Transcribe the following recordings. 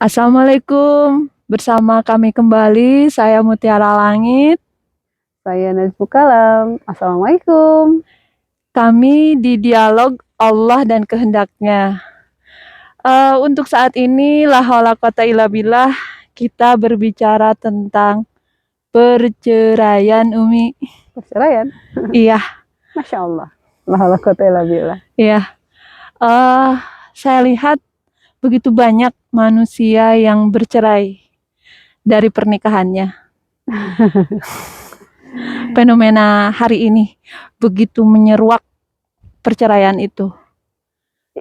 Assalamualaikum, bersama kami kembali, saya Mutiara Langit. Saya Nazbu Kalam. Assalamualaikum. Kami di dialog Allah dan kehendaknya. Untuk saat ini, la haula quwata illa billah, kita berbicara tentang perceraian, Umi. Perceraian? Iya, Masya Allah. La haula quwata illa billah. iya. Saya lihat begitu banyak manusia yang bercerai dari pernikahannya. Fenomena hari ini begitu menyeruak perceraian itu.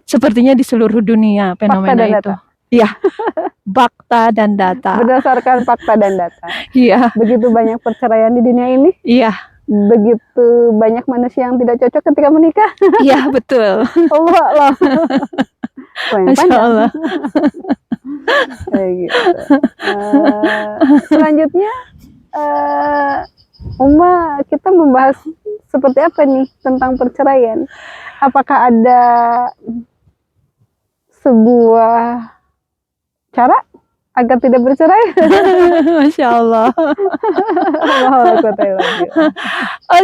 Sepertinya di seluruh dunia fenomena itu. Iya, fakta dan data. Berdasarkan fakta dan data. Iya. Begitu banyak perceraian di dunia ini. Iya. Begitu banyak manusia yang tidak cocok ketika menikah. Iya, betul. Allah. Masya Allah. Kayak gitu. Selanjutnya, kita membahas seperti apa nih tentang perceraian? Apakah ada sebuah cara agar tidak bercerai? Masya Allah.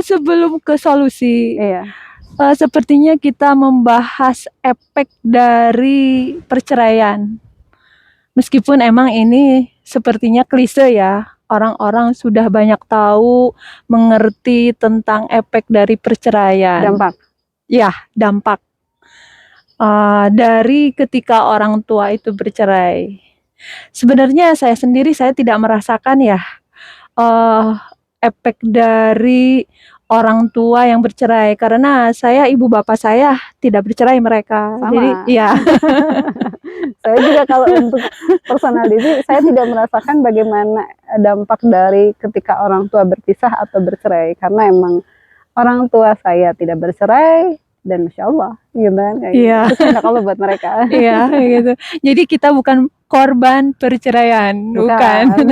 Sebelum ke solusi, iya. Sepertinya kita membahas efek dari perceraian. Meskipun emang ini sepertinya klise ya, orang-orang sudah banyak tahu, mengerti tentang efek dari perceraian. Dampak. Ya, dampak. Dari ketika orang tua itu bercerai. Sebenarnya saya sendiri tidak merasakan ya efek dari orang tua yang bercerai, karena ibu bapak saya tidak bercerai mereka. Sama. Jadi ya. Saya juga kalau untuk personal diri, saya tidak merasakan bagaimana dampak dari ketika orang tua berpisah atau bercerai, karena emang orang tua saya tidak bercerai dan Masya Allah, gitu kan? Iya. Itu kalau buat mereka. Iya, gitu. Jadi kita bukan korban perceraian, bukan.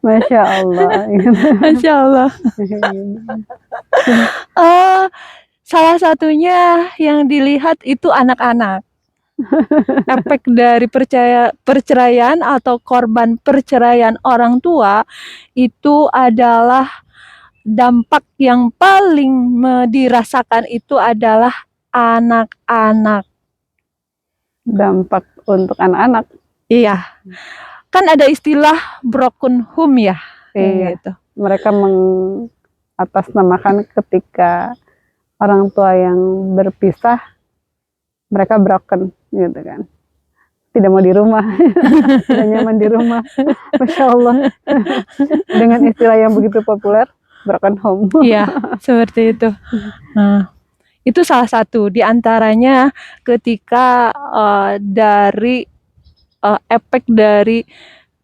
Masya Allah. Masya Allah. Salah satunya yang dilihat itu anak-anak. Efek dari perceraian atau korban perceraian orang tua itu adalah dampak yang paling dirasakan itu adalah anak-anak. Dampak untuk anak-anak? Iya. Kan ada istilah broken home ya. Iya. Gitu. Mereka mengatasnamakan ketika orang tua yang berpisah, mereka broken, gitu kan. Tidak mau di rumah, tidak nyaman di rumah. Masya Allah. Dengan istilah yang begitu populer, broken home. Iya, seperti itu. Nah, itu salah satu di antaranya ketika dari efek dari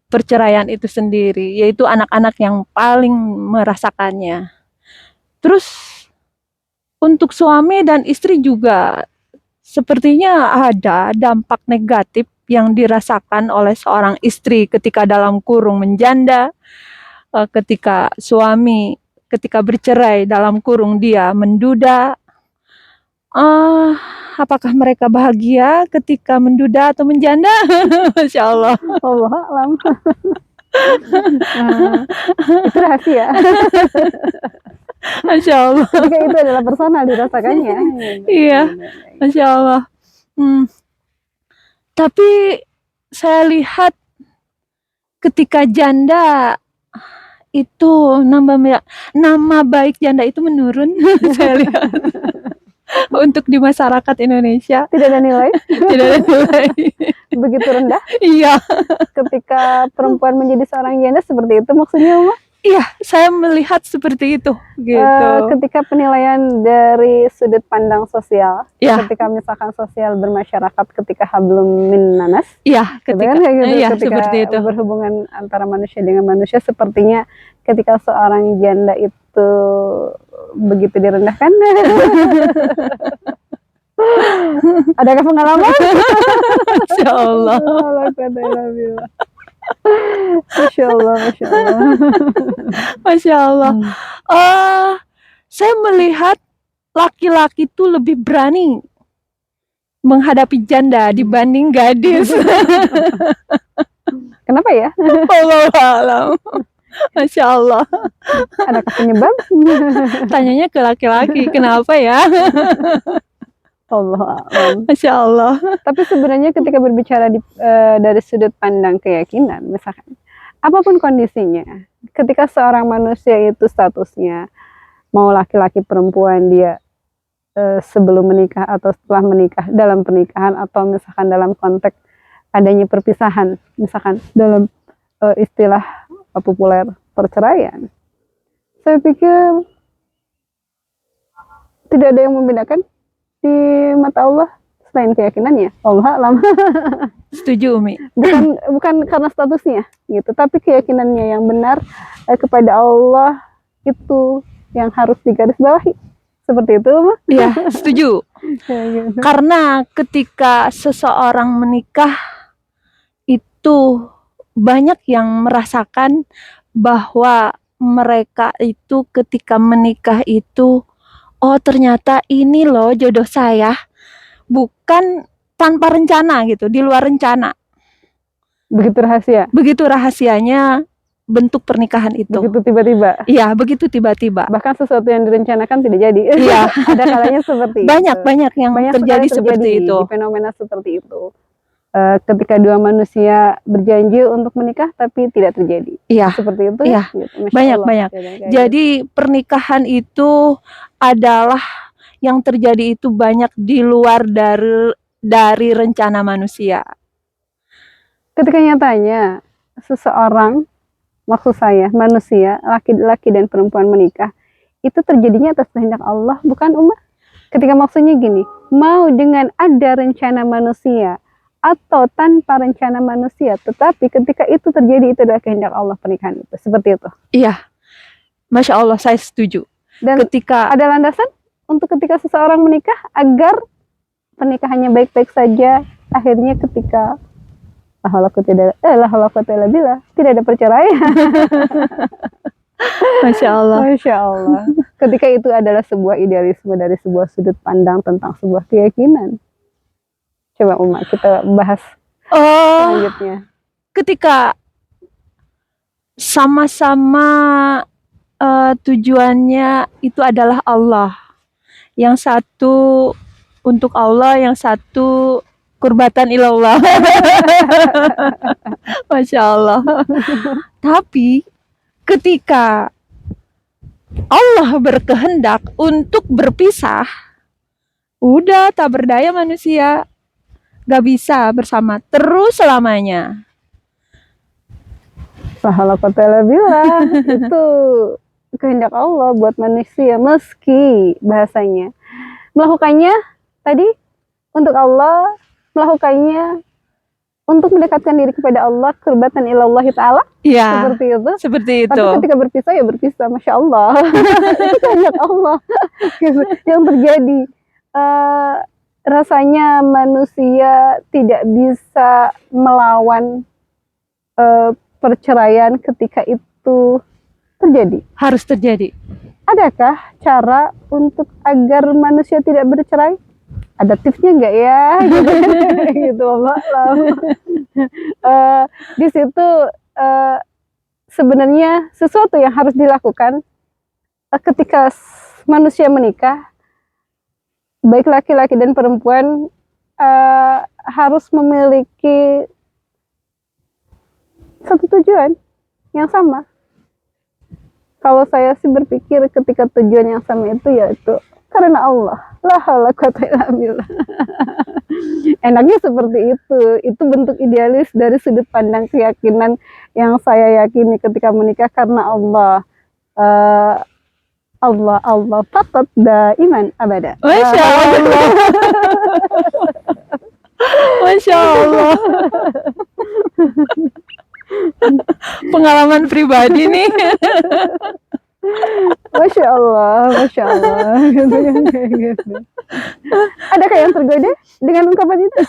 perceraian itu sendiri, yaitu anak-anak yang paling merasakannya. Terus untuk suami dan istri juga sepertinya ada dampak negatif yang dirasakan oleh seorang istri ketika dalam kurung menjanda, ketika suami ketika bercerai dalam kurung dia menduda. Apakah mereka bahagia ketika menduda atau menjanda? Masya Allah. Allah alam. Itu rahasia. Masya Allah. Jika itu adalah personal dirasakannya. Iya, Masya Allah. Tapi saya lihat ketika janda itu nama baik janda itu menurun. Saya lihat. Untuk di masyarakat Indonesia tidak ada nilai. Tidak ada nilai. Begitu rendah. Iya. Ketika perempuan menjadi seorang janda seperti itu maksudnya, Uma? Iya, saya melihat seperti itu. Gitu. Ketika penilaian dari sudut pandang sosial, ya. Ketika misalkan sosial bermasyarakat, ketika hablum min nanas, iya, ketika, seperti itu. Berhubungan antara manusia dengan manusia, sepertinya ketika seorang janda itu begitu direndahkan. Adakah pengalaman? Masya Allah. Masya Allah, Masya Allah. Masya Allah. Saya melihat laki-laki itu lebih berani menghadapi janda dibanding gadis. Kenapa ya? Wallahu a'lam. Masya Allah. Adakah penyebab? Tanyanya ke laki-laki, kenapa ya? Allah a'lam. Masya Allah. Tapi sebenarnya ketika berbicara dari sudut pandang keyakinan, misalkan, apapun kondisinya, ketika seorang manusia itu statusnya, mau laki-laki perempuan dia sebelum menikah atau setelah menikah, dalam pernikahan atau misalkan dalam konteks adanya perpisahan, misalkan dalam istilah populer perceraian, saya pikir tidak ada yang membedakan di mata Allah selain keyakinannya. Allah alam. Setuju Umi. bukan karena statusnya gitu, tapi keyakinannya yang benar kepada Allah itu yang harus digarisbawahi. Seperti itu, Ma? Iya, setuju. Gitu. Karena ketika seseorang menikah itu banyak yang merasakan bahwa mereka itu ketika menikah itu, oh ternyata ini loh jodoh saya, bukan tanpa rencana gitu, di luar rencana. Begitu rahasia, Begitu rahasianya bentuk pernikahan itu. begitu tiba-tiba. Iya, begitu tiba-tiba. Bahkan sesuatu yang direncanakan tidak jadi. Iya. Ada kalanya seperti Banyak yang Banyak terjadi sekali seperti itu. fenomena seperti itu. Ketika dua manusia berjanji untuk menikah tapi tidak terjadi. Iya. Seperti itu. Iya. Gitu. Masya Banyak. Allah. Kayak Jadi pernikahan itu adalah yang terjadi itu banyak di luar dari rencana manusia. ketika nyatanya seseorang, maksud saya manusia, laki-laki dan perempuan menikah, itu terjadinya atas kehendak Allah, bukan Umar. Ketika maksudnya gini, mau dengan ada rencana manusia atau tanpa rencana manusia, tetapi ketika itu terjadi, itu adalah kehendak Allah pernikahan itu. Seperti itu. Iya. Masya Allah, saya setuju. Dan Ketika ada landasan untuk ketika seseorang menikah agar pernikahannya baik-baik saja, akhirnya ketika tidak ada perceraian. Masya Allah. Masya Allah. Ketika itu adalah sebuah idealisme dari sebuah sudut pandang tentang sebuah keyakinan. Coba Uma, kita bahas Oh, selanjutnya. ketika sama-sama tujuannya itu adalah Allah. Yang satu untuk Allah, yang satu kurbatan ilallah. Masya Allah. Tapi ketika Allah berkehendak untuk berpisah, udah tak berdaya manusia, gak bisa bersama terus selamanya. Itu kehendak Allah buat manusia, meski bahasanya melakukannya tadi untuk Allah, melakukannya untuk mendekatkan diri kepada Allah, kurbatan ilallahi ta'ala. Iya, Seperti itu. seperti itu. Tapi ketika berpisah ya berpisah, Masya Allah. Itu kehendak Allah yang terjadi. Rasanya manusia tidak bisa melawan perceraian ketika itu terjadi. Harus terjadi. Adakah cara untuk agar manusia tidak bercerai? Ada tipsnya nggak ya? Gitu Allah. Di situ sebenarnya sesuatu yang harus dilakukan ketika manusia menikah, baik laki-laki dan perempuan harus memiliki satu tujuan yang sama. Kalau saya sih berpikir ketika tujuan yang sama itu yaitu karena Allah. La haula quwata illa billah. Enaknya seperti itu. Itu bentuk idealis dari sudut pandang keyakinan yang saya yakini ketika menikah karena Allah. Allah fakat daiman abada. Masya Allah. Masya Allah. Pengalaman pribadi nih. Masya Allah, Masya Allah. Gitu. Adakah yang tergoda dengan ungkapan itu?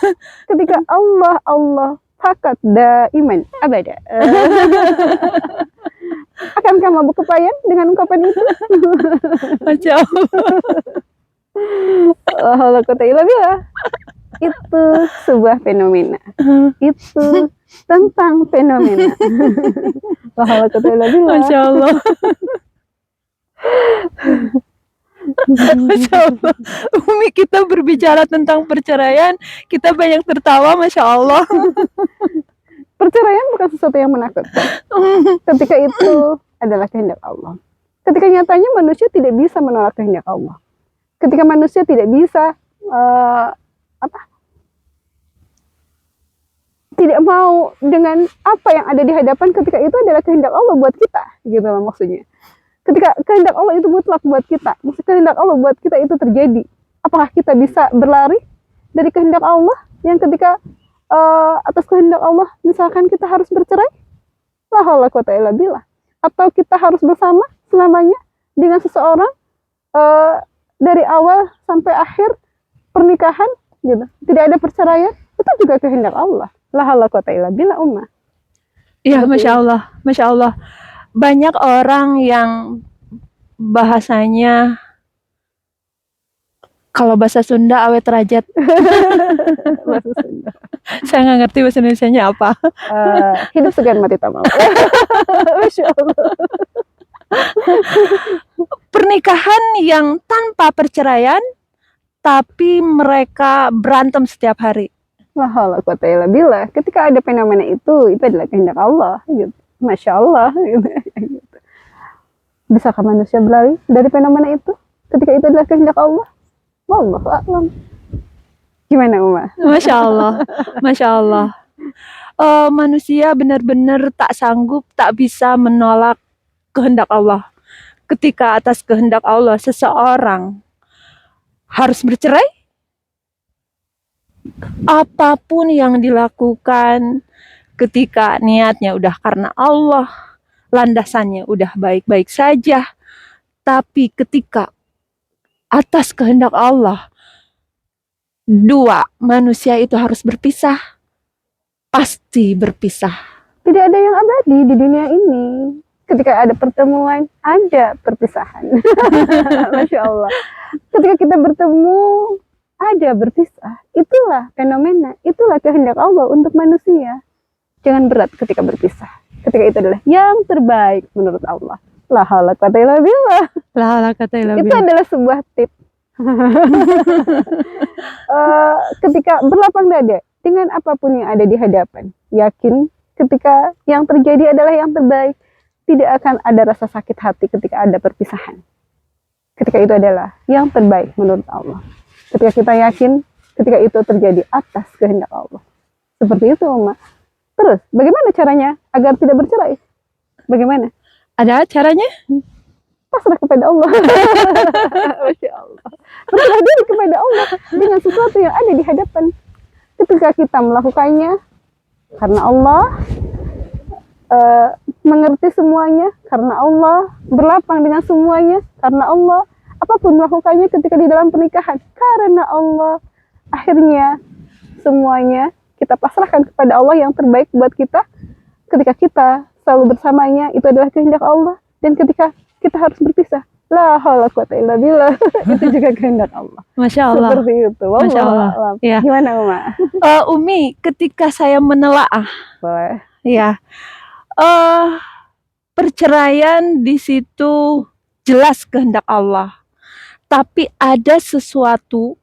Ketika Allah fakat daiman abada. Akankah mabuk kepayan dengan ungkapan itu? Masya Allah. Allah kata ilah. itu sebuah fenomena. Itu tentang fenomena. Masya Allah. Masya Allah. Umi, kita berbicara tentang perceraian, kita banyak tertawa, Masya Allah. Perceraian bukan sesuatu yang menakutkan. Ketika itu adalah kehendak Allah. Ketika nyatanya manusia tidak bisa menolak kehendak Allah. Ketika manusia tidak bisa tidak mau dengan apa yang ada di hadapan, ketika itu adalah kehendak Allah buat kita, gitu loh maksudnya. Ketika kehendak Allah itu mutlak buat kita, maksud kehendak Allah buat kita itu terjadi, apakah kita bisa berlari dari kehendak Allah yang ketika atas kehendak Allah misalkan kita harus bercerai, la haula quwata illa billah, atau kita harus bersama selamanya dengan seseorang dari awal sampai akhir pernikahan, gitu, tidak ada perceraian, itu juga kehendak Allah. La haula quwata illa billah, ummah. Iya, Masya Allah, Masya Allah. Banyak orang yang bahasanya, kalau bahasa Sunda awet rajat. Bahasa Sunda. Saya nggak ngerti bahasa Indonesianya apa. Hidup segan mati tak mau. Masya Allah. Pernikahan yang tanpa perceraian, tapi mereka berantem setiap hari. La haula quwata illa billah. Ketika ada fenomena itu adalah kehendak Allah, gitu. Masya Allah, gitu. Bisakah manusia berlari dari fenomena itu ketika itu adalah kehendak Allah? Wallahu a'lam. Gimana, Uma? Masya Allah, Masya Allah. Manusia benar-benar tak sanggup, tak bisa menolak kehendak Allah. Ketika atas kehendak Allah seseorang harus bercerai, apapun yang dilakukan, ketika niatnya udah karena Allah, landasannya udah baik-baik saja, tapi ketika atas kehendak Allah, dua manusia itu harus berpisah, pasti berpisah. Tidak ada yang abadi di dunia ini. Ketika ada pertemuan, ada perpisahan. Masya Allah. Ketika kita bertemu, ada berpisah. Itulah fenomena, itulah kehendak Allah untuk manusia. Jangan berat ketika berpisah. Ketika itu adalah yang terbaik menurut Allah. La haula quwata illa billah. La haula quwata illa Itu billah. adalah sebuah tip. Ketika berlapang dada dengan apapun yang ada di hadapan, yakin ketika yang terjadi adalah yang terbaik. Tidak akan ada rasa sakit hati ketika ada perpisahan. Ketika itu adalah yang terbaik menurut Allah. Ketika kita yakin, ketika itu terjadi atas kehendak Allah. Seperti itu, Uma. Terus, bagaimana caranya agar tidak bercerai? Bagaimana? Ada caranya? Pasrah kepada Allah. Masya Allah. Berserah diri kepada Allah dengan sesuatu yang ada di hadapan. Ketika kita melakukannya karena Allah, mengerti semuanya karena Allah, berlapang dengan semuanya karena Allah, apapun melakukannya ketika di dalam pernikahan karena Allah, akhirnya semuanya kita pasrahkan kepada Allah yang terbaik buat kita. Ketika kita selalu bersamanya, itu adalah kehendak Allah. Dan ketika kita harus berpisah, la haula quwata illa billah, itu juga kehendak Allah. Masya Allah. Seperti itu. Masya Allah. Ya. Gimana, Uma? Umi, ketika saya menelaah, Boleh. ya, perceraian di situ jelas kehendak Allah, tapi ada sesuatu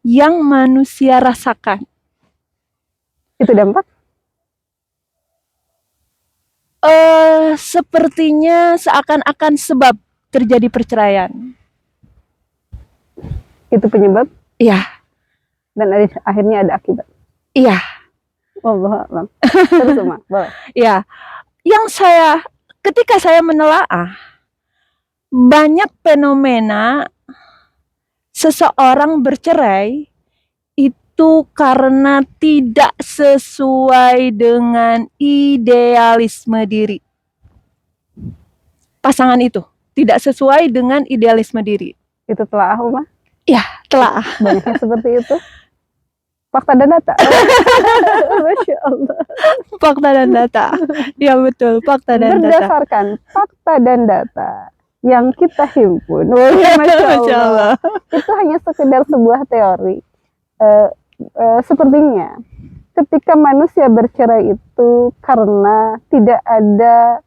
yang manusia rasakan. Itu dampak? Sepertinya seakan-akan sebab terjadi perceraian. Itu penyebab? Iya. Dan akhirnya ada akibat? Iya. Wallahu a'lam. Terus, Uma, boleh. Iya. Ketika saya menelaah, banyak fenomena seseorang bercerai itu karena tidak sesuai dengan idealisme diri. Pasangan itu tidak sesuai dengan idealisme diri. Itu telah, Uma? Ya, telah. Banyaknya seperti itu. Fakta dan data. Masya Allah. Fakta dan data. Ya betul, fakta dan data. Berdasarkan fakta dan data yang kita himpun, Masya Allah, Masya Allah. itu hanya sekedar sebuah teori. sepertinya ketika manusia bercerai itu karena tidak ada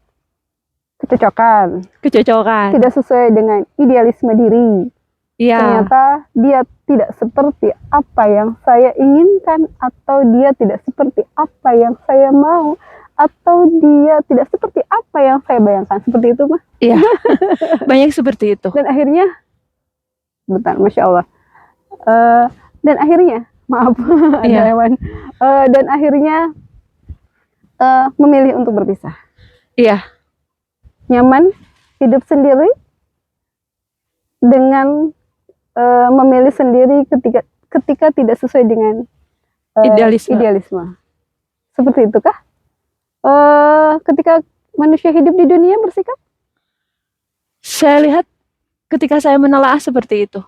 kecocokan, tidak sesuai dengan idealisme diri. Iya. Ternyata dia tidak seperti apa yang saya inginkan, atau dia tidak seperti apa yang saya mau, atau dia tidak seperti apa yang saya bayangkan. Seperti itu mah. Iya. Banyak seperti itu. Dan akhirnya, bentar, Masya Allah. Dan akhirnya, maaf, ada Iya. hewan. Dan akhirnya memilih untuk berpisah. Iya. Nyaman, hidup sendiri, dengan memilih sendiri ketika tidak sesuai dengan idealisme. Seperti itu kah? Ketika manusia hidup di dunia bersikap? Saya lihat ketika saya menelaah seperti itu.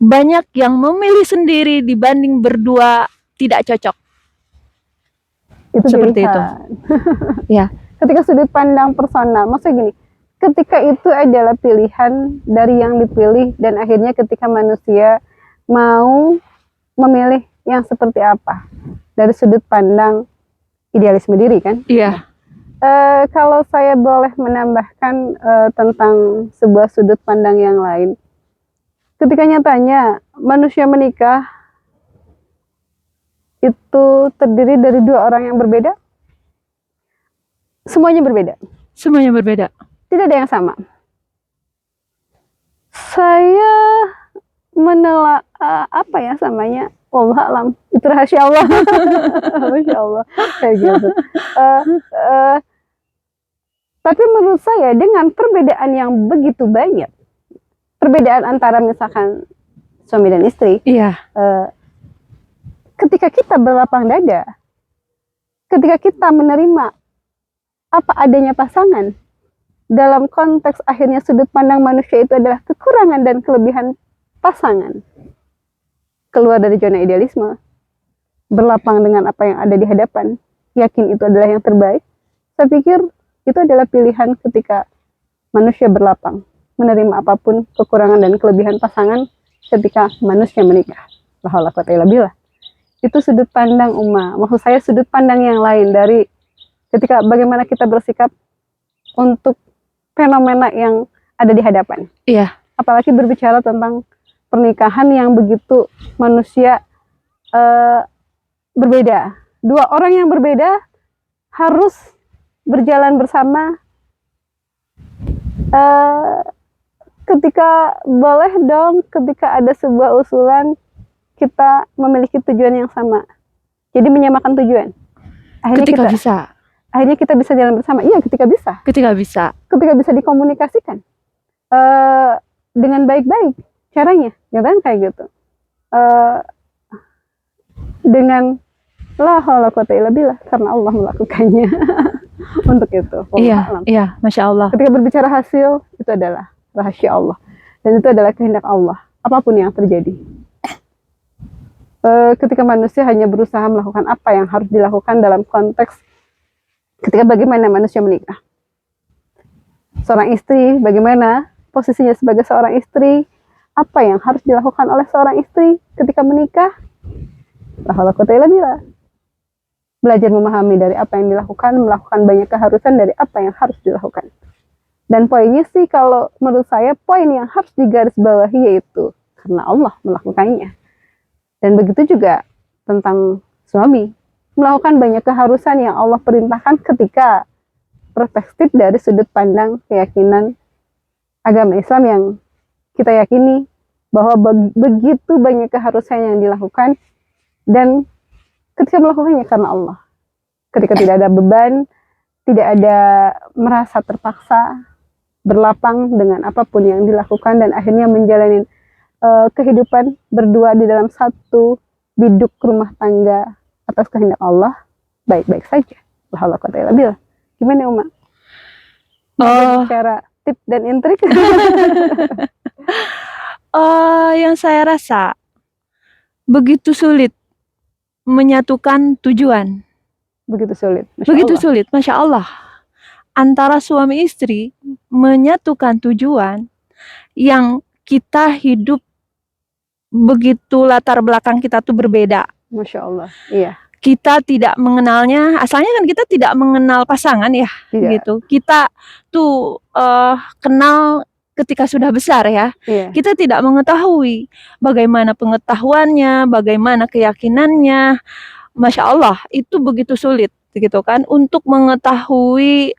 Banyak yang memilih sendiri dibanding berdua tidak cocok. Itu seperti itu. Ya. Ketika sudut pandang personal, maksudnya gini, ketika itu adalah pilihan dari yang dipilih, dan akhirnya ketika manusia mau memilih yang seperti apa dari sudut pandang idealisme diri, kan? Iya. Kalau saya boleh menambahkan tentang sebuah sudut pandang yang lain, ketika nyatanya manusia menikah itu terdiri dari dua orang yang berbeda, semuanya berbeda. Semuanya berbeda. Tidak ada yang sama. Saya menelaah apa ya samanya, Allah alam, itu rahasia Allah. Masya Allah, kayak gitu. Tapi menurut saya dengan perbedaan yang begitu banyak, perbedaan antara misalkan suami dan istri, Iya. Ketika kita berlapang dada, ketika kita menerima apa adanya pasangan, dalam konteks akhirnya sudut pandang manusia itu adalah kekurangan dan kelebihan pasangan, keluar dari zona idealisme, berlapang dengan apa yang ada di hadapan, yakin itu adalah yang terbaik. Saya pikir itu adalah pilihan ketika manusia berlapang, menerima apapun kekurangan dan kelebihan pasangan ketika manusia menikah. La haula wa la quwwata illa billah. Itu sudut pandang maksud saya sudut pandang yang lain dari ketika bagaimana kita bersikap untuk fenomena yang ada di hadapan. Iya. Apalagi berbicara tentang pernikahan yang begitu manusia berbeda. Dua orang yang berbeda harus berjalan bersama. Ketika boleh dong, ketika ada sebuah usulan, kita memiliki tujuan yang sama. Jadi menyamakan tujuan. Akhirnya kita bisa jalan bersama. Iya, ketika bisa. Ketika bisa dikomunikasikan dengan baik-baik caranya, ya kan, kayak gitu. Dengan la haula wa quwwata illa billah, karena Allah melakukannya. Untuk itu. Iya, Masya Allah. Ketika berbicara hasil, itu adalah rahasia Allah, dan itu adalah kehendak Allah, apapun yang terjadi. Ketika manusia hanya berusaha melakukan apa yang harus dilakukan dalam konteks ketika bagaimana manusia menikah. Seorang istri, bagaimana posisinya sebagai seorang istri, apa yang harus dilakukan oleh seorang istri ketika menikah. La haula wa quwwata illa billah. Belajar memahami dari apa yang dilakukan, melakukan banyak keharusan dari apa yang harus dilakukan. Dan poinnya sih kalau menurut saya, poin yang harus digarisbawahi yaitu karena Allah melakukannya. Dan begitu juga tentang suami, melakukan banyak keharusan yang Allah perintahkan ketika perspektif dari sudut pandang keyakinan agama Islam yang kita yakini bahwa begitu banyak keharusan yang dilakukan, dan ketika melakukannya karena Allah, ketika tidak ada beban, tidak ada merasa terpaksa, berlapang dengan apapun yang dilakukan, dan akhirnya menjalani kehidupan berdua di dalam satu biduk rumah tangga atas kehendak Allah, baik-baik saja. La haula wa quwwata illa billah. Gimana Uma? Secara tip dan intrik. Yang saya rasa begitu sulit menyatukan tujuan. Begitu sulit. Masya Allah. Antara suami istri menyatukan tujuan yang kita hidup begitu latar belakang kita tuh berbeda. Masya Allah. Iya. Kita tidak mengenalnya, asalnya kan kita tidak mengenal pasangan ya, Tidak. gitu. Kita tuh kenal ketika sudah besar ya. Iya. Kita tidak mengetahui bagaimana pengetahuannya, bagaimana keyakinannya. Masya Allah, itu begitu sulit, gitu kan, untuk mengetahui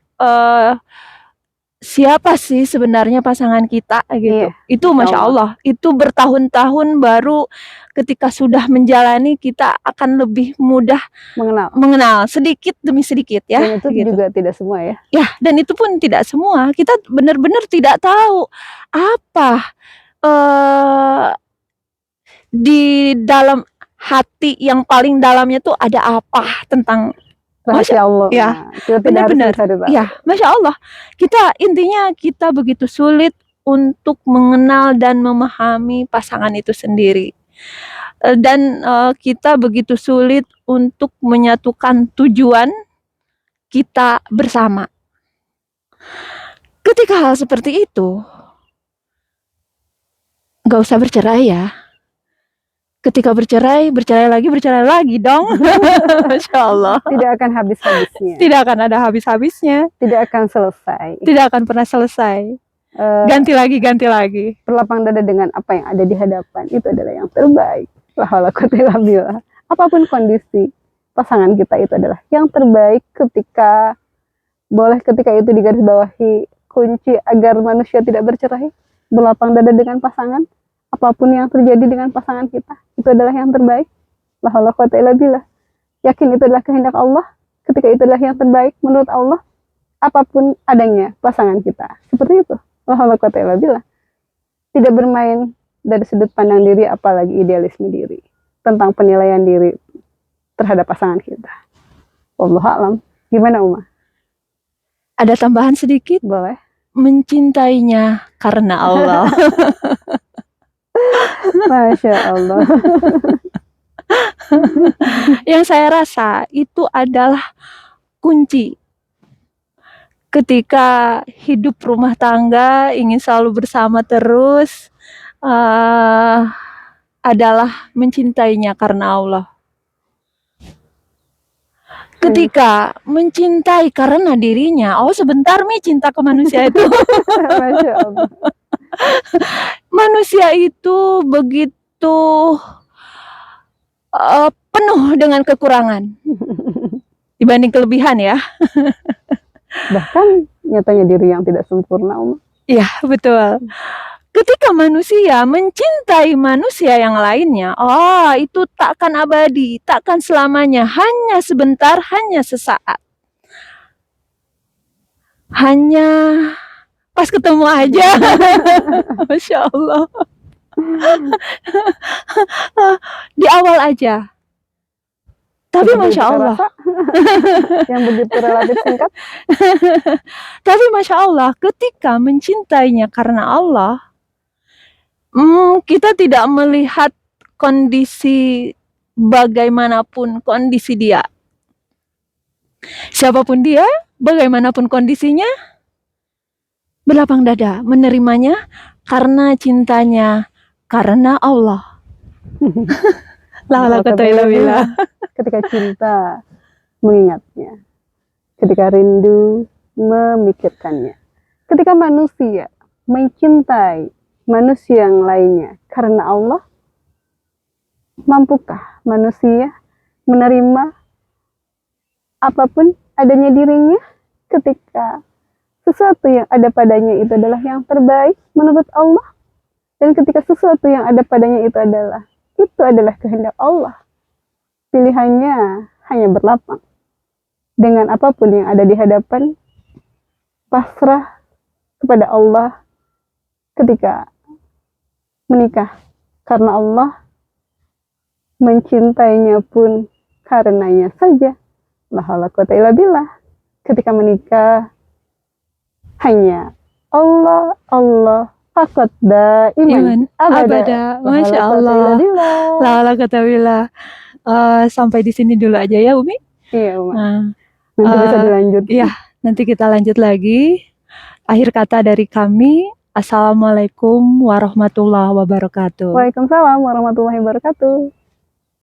siapa sih sebenarnya pasangan kita, gitu. Iya, Itu Masya Masya Allah, itu bertahun-tahun baru ketika sudah menjalani kita akan lebih mudah mengenal sedikit demi sedikit ya. Dan itu gitu. juga tidak semua ya. Ya, dan itu pun tidak semua. Kita benar-benar tidak tahu apa di dalam hati yang paling dalamnya tuh ada apa tentang Rahasia Allah. ya, Nah, kita tidak harus benar-benar. mencari tahu. Ya, Masya Allah. Intinya kita begitu sulit untuk mengenal dan memahami pasangan itu sendiri. Dan kita begitu sulit untuk menyatukan tujuan kita bersama. Ketika hal seperti itu, gak usah bercerai ya. Ketika bercerai lagi dong. Masya Allah. Tidak akan habis-habisnya. Tidak akan ada habis-habisnya. Tidak akan selesai. Tidak akan pernah selesai. Ganti lagi. Berlapang dada dengan apa yang ada di hadapan, itu adalah yang terbaik. La haula quwwata illa billah. Apapun kondisi, pasangan kita itu adalah yang terbaik ketika itu digarisbawahi kunci agar manusia tidak bercerai. Berlapang dada dengan pasangan, apapun yang terjadi dengan pasangan kita, itu adalah yang terbaik. La haula quwwata illa billah. Yakin itu adalah kehendak Allah, ketika itu adalah yang terbaik menurut Allah, apapun adanya pasangan kita. Seperti itu. La haula quwwata illa billah. Tidak bermain dari sudut pandang diri, apalagi idealisme diri, tentang penilaian diri terhadap pasangan kita. Wallahu a'lam. Gimana Uma? Ada tambahan sedikit? Boleh. Mencintainya karena Allah. Masya Allah. Yang saya rasa itu adalah kunci ketika hidup rumah tangga, ingin selalu bersama terus, adalah mencintainya karena Allah. Ketika mencintai karena dirinya, sebentar Mi cinta ke manusia itu. Masya Allah. Manusia itu begitu penuh dengan kekurangan dibanding kelebihan ya. Bahkan nyatanya diri yang tidak sempurna Uma. Iya, betul. Ketika manusia mencintai manusia yang lainnya, itu takkan abadi, takkan selamanya, hanya sebentar, hanya sesaat. Hanya pas ketemu aja. Masya Allah. Di awal aja. Tapi Masya Allah. Yang begitu relatif singkat. Tapi Masya Allah, ketika mencintainya karena Allah, kita tidak melihat kondisi bagaimanapun kondisi dia. Siapapun dia, bagaimanapun kondisinya, berlapang dada menerimanya karena cintanya karena Allah. La haula quwwata illa billah. Ketika cinta mengingatnya, ketika rindu memikirkannya, ketika manusia mencintai manusia yang lainnya karena Allah, mampukah manusia menerima apapun adanya dirinya ketika sesuatu yang ada padanya itu adalah yang terbaik menurut Allah, dan ketika sesuatu yang ada padanya itu adalah kehendak Allah, pilihannya hanya berlapang dengan apapun yang ada di hadapan, pasrah kepada Allah ketika menikah karena Allah, mencintainya pun karenanya saja. La haula quwwata illa billah. Ketika menikah hanya Allah, Allah, faqat daiman abada. Masya Allah. La haula quwwata illa billah. Sampai di sini dulu aja ya Umi. Iya Uma. Nanti bisa dilanjut. Iya, nanti kita lanjut lagi. Akhir kata dari kami, Assalamualaikum warahmatullahi wabarakatuh. Waalaikumsalam warahmatullahi wabarakatuh.